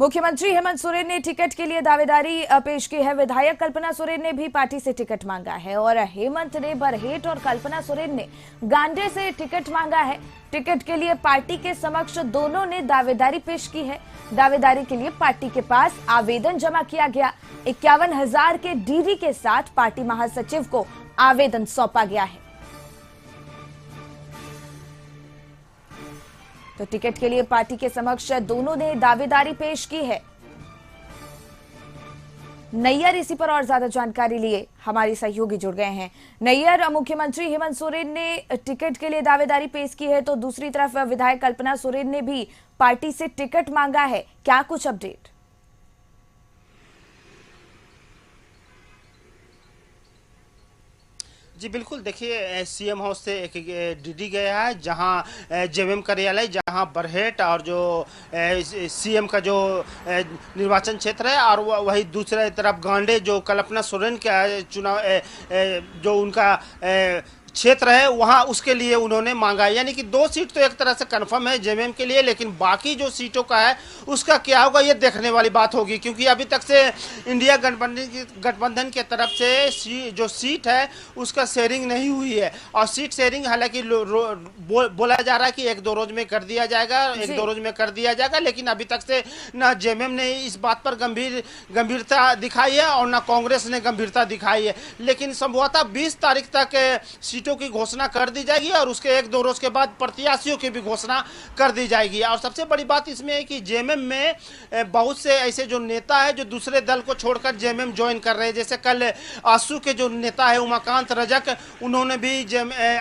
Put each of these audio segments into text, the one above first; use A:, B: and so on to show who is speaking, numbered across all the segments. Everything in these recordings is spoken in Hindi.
A: मुख्यमंत्री हेमंत सोरेन ने टिकट के लिए दावेदारी पेश की है। विधायक कल्पना सोरेन ने भी पार्टी से टिकट मांगा है और हेमंत ने बरहेट और कल्पना सोरेन ने गांडे से टिकट मांगा है। टिकट के लिए पार्टी के समक्ष दोनों ने दावेदारी पेश की है। दावेदारी के लिए पार्टी के पास आवेदन जमा किया गया। 51,000 के डीडी के साथ पार्टी महासचिव को आवेदन सौंपा गया है। तो टिकट के लिए पार्टी के समक्ष दोनों ने दावेदारी पेश की है। नैयर इसी पर और ज्यादा जानकारी लिए हमारी सहयोगी जुड़ गए हैं। नैयर, मुख्यमंत्री हेमंत सोरेन ने टिकट के लिए दावेदारी पेश की है, तो दूसरी तरफ विधायक कल्पना सोरेन ने भी पार्टी से टिकट मांगा है। क्या कुछ अपडेट?
B: जी बिल्कुल, देखिए सीएम हाउस से एक डीडी गया है जहां जेएमएम कार्यालय, जहां बरहेट और जो सीएम का जो निर्वाचन क्षेत्र है, और वही दूसरी तरफ गांडे जो कल्पना सोरेन का चुनाव जो उनका क्षेत्र है, वहां उसके लिए उन्होंने मांगा है। यानी कि 2 सीट तो एक तरह से कंफर्म है जेएमएम के लिए, लेकिन बाकी जो सीटों का है उसका क्या होगा ये देखने वाली बात होगी, क्योंकि अभी तक से इंडिया गठबंधन के तरफ से जो सीट है उसका शेयरिंग नहीं हुई है। और सीट शेयरिंग हालांकि बोला जा रहा है कि 1-2 रोज में कर दिया जाएगा, 1-2 रोज में कर दिया जाएगा, लेकिन अभी तक से ना जेएमएम ने इस बात पर गंभीरता दिखाई है और ना कांग्रेस ने गंभीरता दिखाई है। लेकिन संभवतः 20 तारीख तक सीटों की घोषणा कर दी जाएगी और उसके 1-2 रोज के बाद प्रत्याशियों की भी घोषणा कर दी जाएगी। और सबसे बड़ी बात इसमें है कि जेएमएम में बहुत से ऐसे जो नेता है जो दूसरे दल को छोड़कर जेएमएम ज्वाइन कर रहे हैं। जैसे कल आसू के जो नेता है उमाकांत रजक, उन्होंने भी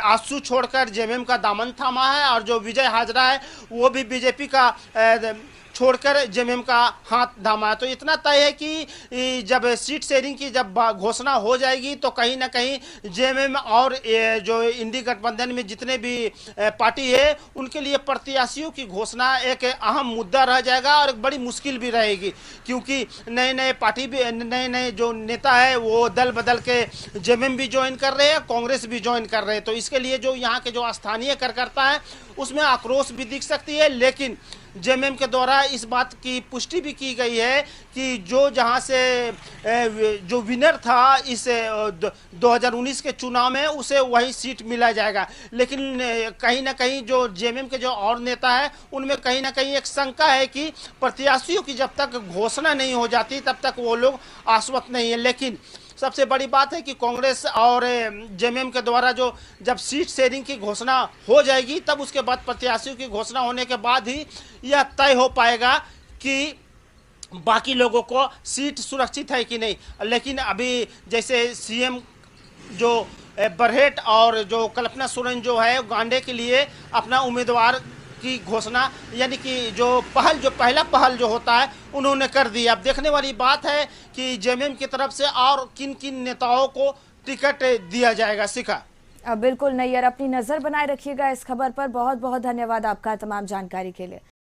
B: आसू छोड़कर जेएमएम का दामन थामा है, और जो विजय हाजरा है वो भी बीजेपी का छोड़कर जेएमएम का हाथ थामा है। तो इतना तय है कि जब सीट शेयरिंग की जब घोषणा हो जाएगी तो कहीं ना कहीं जेएमएम और जो इंडी गठबंधन में जितने भी पार्टी है उनके लिए प्रत्याशियों की घोषणा एक अहम मुद्दा रह जाएगा और एक बड़ी मुश्किल भी रहेगी, क्योंकि नए जो नेता है वो दल बदल के जेएमएम भी ज्वाइन कर रहे हैं, कांग्रेस भी ज्वाइन कर रहे हैं। तो इसके लिए जो यहाँ के जो स्थानीय कार्यकर्ता है उसमें आक्रोश भी दिख सकती है। लेकिन जेएमएम के द्वारा इस बात की पुष्टि भी की गई है कि जो जहां से जो विनर था इस 2019 के चुनाव में उसे वही सीट मिला जाएगा। लेकिन कहीं ना कहीं जो जेएमएम के जो और नेता है उनमें कहीं ना कहीं एक शंका है कि प्रत्याशियों की जब तक घोषणा नहीं हो जाती तब तक वो लोग आश्वस्त नहीं है। लेकिन सबसे बड़ी बात है कि कांग्रेस और जेएमएम के द्वारा जो जब सीट शेयरिंग की घोषणा हो जाएगी तब उसके बाद प्रत्याशियों की घोषणा होने के बाद ही यह तय हो पाएगा कि बाकी लोगों को सीट सुरक्षित है कि नहीं। लेकिन अभी जैसे सीएम जो बरहेट और जो कल्पना सोरेन जो है गांडे के लिए अपना उम्मीदवार की घोषणा, यानी कि जो पहला पहल जो होता है उन्होंने कर दी। अब देखने वाली बात है कि जेएमएम की तरफ से और किन किन नेताओं को टिकट दिया जाएगा। शिखा,
A: बिल्कुल नैयर, अपनी नजर बनाए रखिएगा इस खबर पर। बहुत बहुत धन्यवाद आपका तमाम जानकारी के लिए।